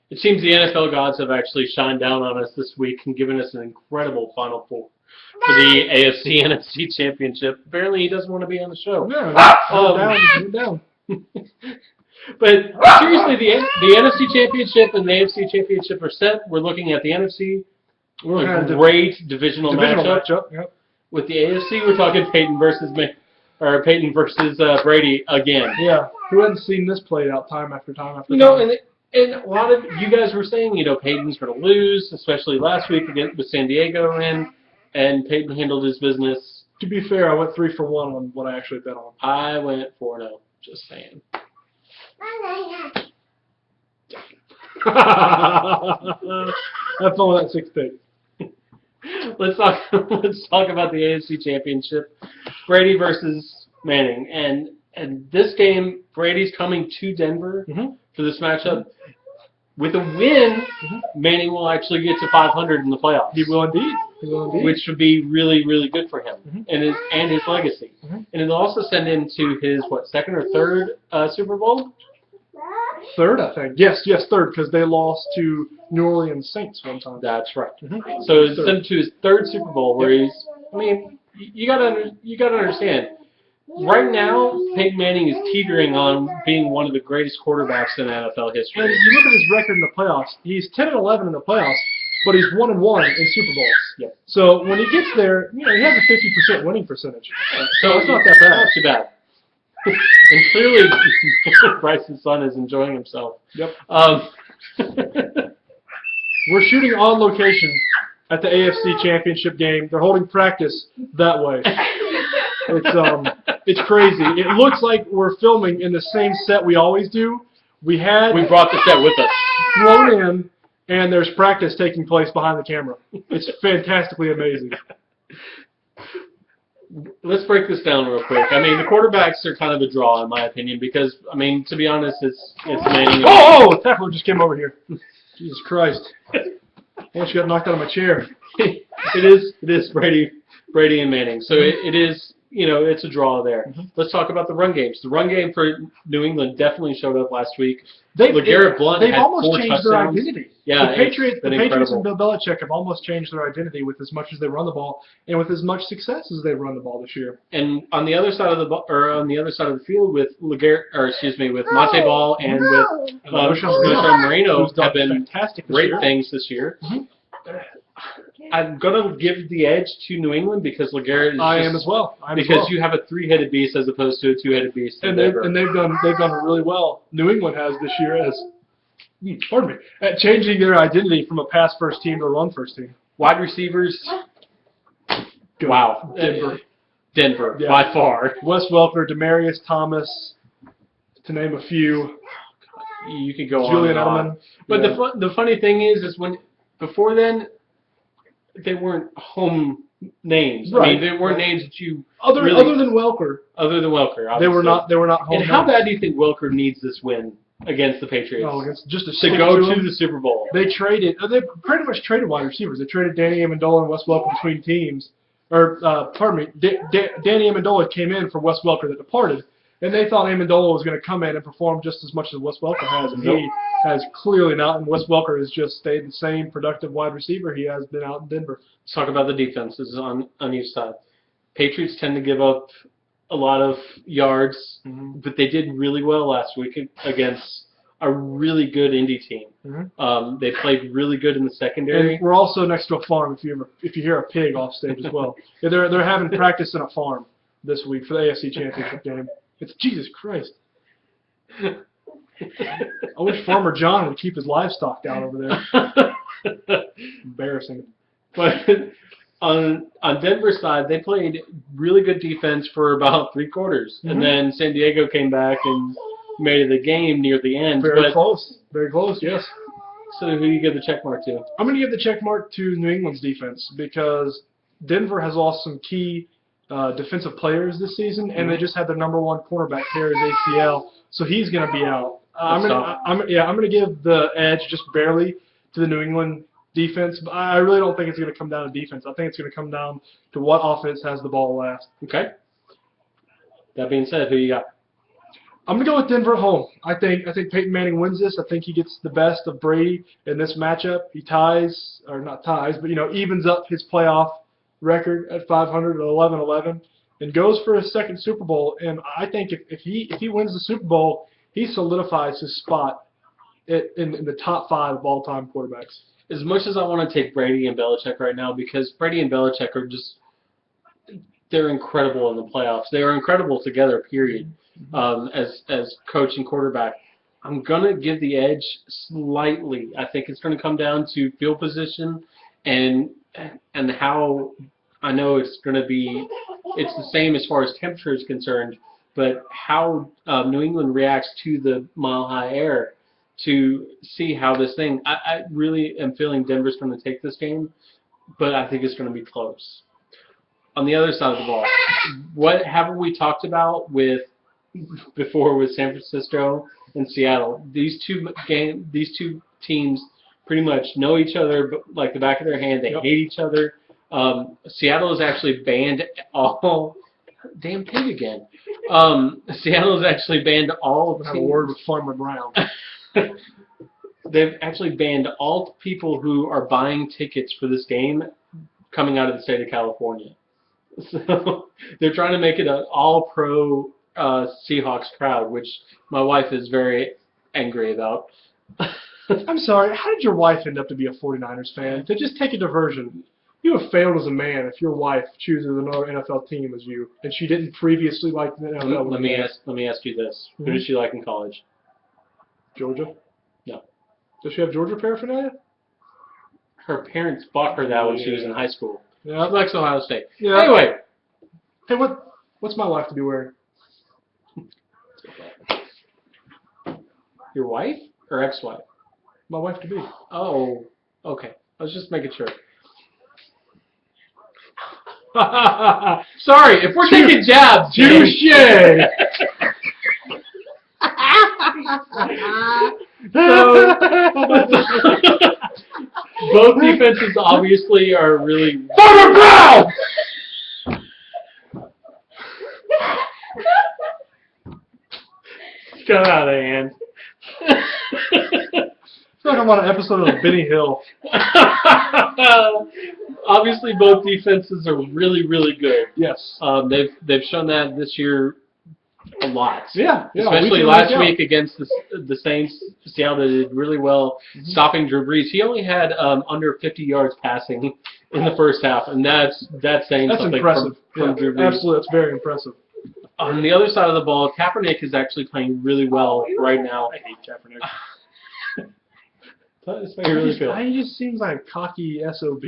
It seems the NFL gods have actually shined down on us this week and given us an incredible Final Four for the AFC NFC Championship. Apparently, he doesn't want to be on the show. No, down. But seriously, the NFC Championship and the AFC Championship are set. We're looking at the NFC. A great divisional matchup. Yep. With the AFC, we're talking Peyton versus Brady again. Yeah. Who hadn't seen this played out time after time after time? You know, and a lot of you guys were saying, Peyton's going to lose, especially last week with San Diego and Peyton handled his business. To be fair, I went 3 for 1 on what I actually bet on. I went 4-0. Just saying. Have fun with that 6 pick. Let's talk about the AFC Championship. Brady versus Manning. And this game, Brady's coming to Denver for this matchup. With a win, Manning will actually get to 500 in the playoffs. He will indeed. Which would be really, really good for him and his legacy. And it'll also send him to his, second or third Super Bowl? Third, I think. Yes, third, because they lost to New Orleans Saints one time. That's right. So it's sent him to his third Super Bowl where you gotta understand. Right now, Peyton Manning is teetering on being one of the greatest quarterbacks in NFL history. And you look at his record in the playoffs. He's 10-11 in the playoffs, but he's 1-1 in Super Bowls. Yeah. So when he gets there, he has a 50% winning percentage. So it's not that bad. Not too bad. And clearly, Bryce's son is enjoying himself. Yep. We're shooting on location at the AFC Championship game. They're holding practice that way. It's crazy. It looks like we're filming in the same set we always do. We brought the set with us. Flown in, and there's practice taking place behind the camera. It's fantastically amazing. Let's break this down real quick. The quarterbacks are kind of a draw, in my opinion, because, to be honest, it's Manning. Oh! Tackler just came over here. Jesus Christ. I almost got knocked out of my chair. It is Brady and Manning. So it is, it's a draw there. Let's talk about the run games. The run game for New England definitely showed up last week. LeGarrette Blount had 4 touchdowns. They've almost changed their identity. Yeah, the Patriots and Bill Belichick have almost changed their identity with as much as they run the ball and with as much success as they run the ball this year. And on the other side of the field with with Monte Ball and with Knowshon Moreno have been great things this year. I'm gonna give the edge to New England because LeGarrette is. I am as well. You have a 3-headed beast as opposed to a 2-headed beast. And they've done really well. New England has this year at changing their identity from a pass first team to a run first team. Wide receivers. Good. Wow. Denver by far. Wes Welker, Demaryius Thomas, to name a few. You could go Julian on. Edelman. But the funny thing is before then. They weren't home names. Right. They weren't names that you other than Welker. Other than Welker, obviously. They were not home. And how bad do you think Welker needs this win against the Patriots? Oh, just to go to the Super Bowl. They pretty much traded wide receivers. They traded Danny Amendola and Wes Welker between teams. Danny Amendola came in for Wes Welker that departed. And they thought Amendola was going to come in and perform just as much as Wes Welker has, and he has clearly not. And Wes Welker has just stayed the same productive wide receiver he has been out in Denver. Let's talk about the defenses on each side. Patriots tend to give up a lot of yards, but they did really well last week against a really good Indy team. They played really good in the secondary. And we're also next to a farm. If you hear a pig off stage as well, they're having practice in a farm this week for the AFC Championship game. It's Jesus Christ. I wish Farmer John would keep his livestock down over there. Embarrassing. But on Denver's side, they played really good defense for about 3 quarters. And then San Diego came back and made it a game near the end. Very close, yes. So who do you give the check mark to? I'm going to give the check mark to New England's defense because Denver has lost some key defensive players this season, and they just had their number 1 cornerback tear his ACL, so he's going to be out. I'm going to give the edge just barely to the New England defense, but I really don't think it's going to come down to defense. I think it's going to come down to what offense has the ball last. Okay. That being said, who you got? I'm gonna go with Denver at home. I think Peyton Manning wins this. I think he gets the best of Brady in this matchup. He ties, or not ties, but evens up his playoff record at 500 at 11-11, and goes for his second Super Bowl. And I think if he wins the Super Bowl, he solidifies his spot in the top 5 of all time quarterbacks. As much as I want to take Brady and Belichick right now, because Brady and Belichick are they're incredible in the playoffs. They are incredible together, period. As coach and quarterback, I'm gonna give the edge slightly. I think it's gonna come down to field position and how I know it's gonna be. It's the same as far as temperature is concerned, but how New England reacts to the mile-high air to see how this thing. I really am feeling Denver's going to take this game, but I think it's going to be close. On the other side of the ball, what haven't we talked about before with San Francisco and Seattle? These two teams pretty much know each other, but like the back of their hand. They hate each other. Seattle has actually banned all. Damn pig again. Seattle has actually banned all. I have a word with Farmer Brown. They've actually banned all people who are buying tickets for this game coming out of the state of California. So they're trying to make it an all-pro Seahawks crowd, which my wife is very angry about. I'm sorry, how did your wife end up to be a 49ers fan? To just take a diversion. You have failed as a man if your wife chooses another NFL team as you, and she didn't previously like the NFL. Let me ask you this: Who did she like in college? Georgia? No. Does she have Georgia paraphernalia? Her parents bought her that when she was in high school. Yeah. She likes Ohio State. Yeah. Anyway. Hey, what's my wife to be wearing? Your wife or ex-wife? My wife to be. Oh, okay. I was just making sure. Sorry, if we're taking jabs. Touche! So, both defenses obviously are really. Farmer Brown! Got out of hand. I feel like I'm on an episode of Benny Hill. Obviously, both defenses are really, really good. Yes. They've shown that this year a lot. Yeah. Especially last week against the Saints. Seattle did really well stopping Drew Brees. He only had under 50 yards passing in the first half, and that's saying something impressive. from Drew Brees. Absolutely, that's very impressive. On the other side of the ball, Kaepernick is actually playing really well right now. I hate Kaepernick. That's how you really feel. He just seems like a cocky SOB.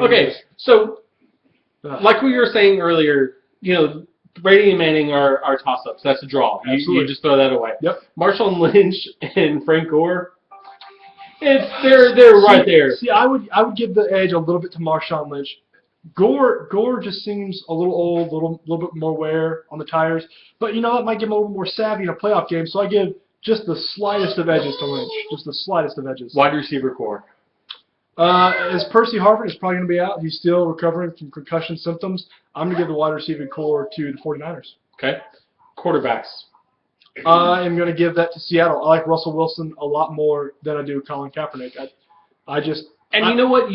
Okay, so like we were saying earlier, Brady and Manning are toss-ups. That's a draw. You just throw that away. Yep. Marshawn Lynch and Frank Gore, they're right there. See, I would give the edge a little bit to Marshawn Lynch. Gore just seems a little old, a little bit more wear on the tires. But that might give him a little more savvy in a playoff game. So I give just the slightest of edges to Lynch. Just the slightest of edges. Wide receiver core. As Percy Harvin is probably going to be out. He's still recovering from concussion symptoms. I'm going to give the wide receiving core to the 49ers. Okay. Quarterbacks. I am going to give that to Seattle. I like Russell Wilson a lot more than I do Colin Kaepernick. You know what?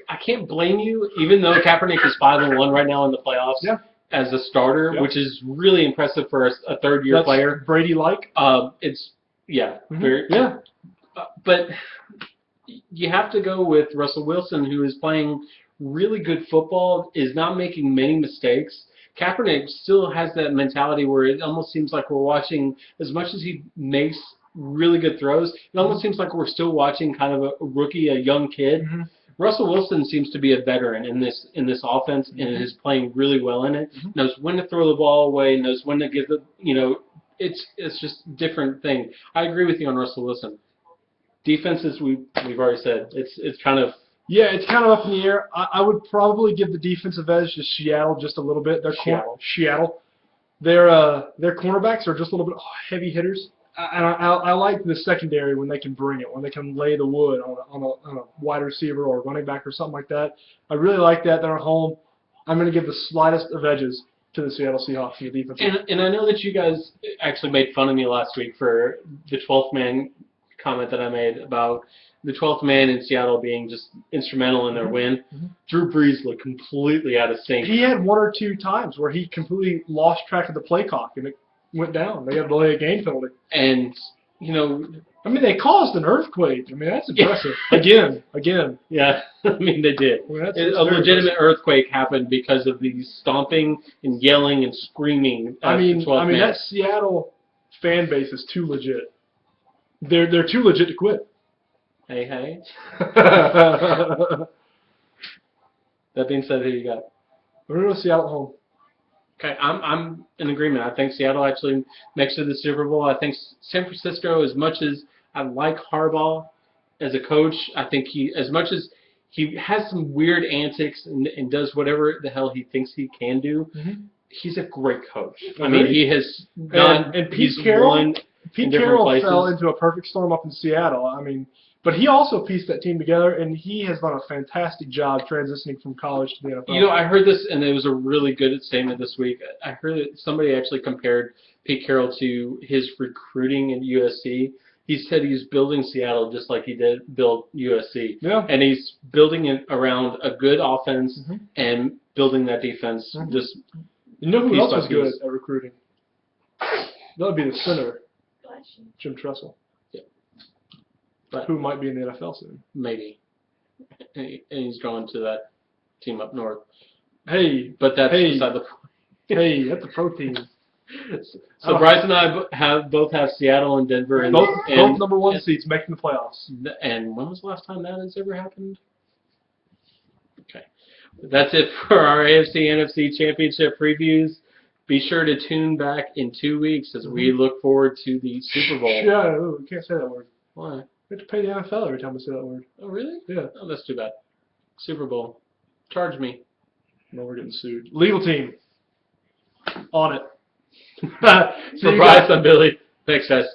I can't blame you, even though Kaepernick is 5-1 right now in the playoffs. Yeah. As a starter, which is really impressive for a third-year player. Brady-like. It's but you have to go with Russell Wilson, who is playing really good football, is not making many mistakes. Kaepernick still has that mentality where it almost seems like we're watching, as much as he makes really good throws, it almost seems like we're still watching kind of a rookie, a young kid. Mm-hmm. Russell Wilson seems to be a veteran in this offense and is playing really well in it. Mm-hmm. Knows when to throw the ball away, knows when to give it's just a different thing. I agree with you on Russell Wilson. Defenses, we've already said it's kind of it's kind of up in the air. I would probably give the defensive edge to Seattle just a little bit. Seattle. Their cornerbacks are just a little bit heavy hitters. And I like the secondary when they can bring it, when they can lay the wood on a wide receiver or a running back or something like that. I really like that. They're at home. I'm going to give the slightest of edges to the Seattle Seahawks in the defense. And I know that you guys actually made fun of me last week for the 12th man comment that I made about the 12th man in Seattle being just instrumental in their win. Drew Brees looked completely out of sync. He had one or two times where he completely lost track of the play clock and it went down. They got a delay of game penalty. And, you know, I mean, they caused an earthquake. I mean, that's impressive. Again. Yeah, I mean, they did. I mean, that's A legitimate earthquake happened because of the stomping and yelling and screaming. I mean, the 12th man. that Seattle fan base is too legit. They're too legit to quit. Hey. That being said, who you got? We're going to Seattle at home. Okay, I'm in agreement. I think Seattle actually makes it to the Super Bowl. I think San Francisco, as much as I like Harbaugh as a coach, I think as much as he has some weird antics and does whatever the hell he thinks he can do, he's a great coach. I mean, he has done. And Pete Carroll fell into a perfect storm up in Seattle. I mean, but he also pieced that team together, and he has done a fantastic job transitioning from college to the NFL. You know, I heard this, and it was a really good statement this week. I heard that somebody actually compared Pete Carroll to his recruiting at USC. He said he's building Seattle just like he did build USC. Yeah. And he's building it around a good offense and building that defense. Just you know who else by is good piece. at recruiting? That would be the center, Jim Tressel. But who might be in the NFL soon. Maybe. And he's going to that team up north. But that's beside the point. That's a pro team. So Bryce and I both have Seattle and Denver. And both number one seeds making the playoffs. And when was the last time that has ever happened? Okay. That's it for our AFC NFC Championship previews. Be sure to tune back in 2 weeks as we look forward to the Super Bowl. Yeah, we can't say that word. Why? We have to pay the NFL every time we say that word. Oh, really? Yeah. Oh, that's too bad. Super Bowl. Charge me. No, we're getting sued. Legal team. On it. For Bryce, I'm Billy. Thanks, guys.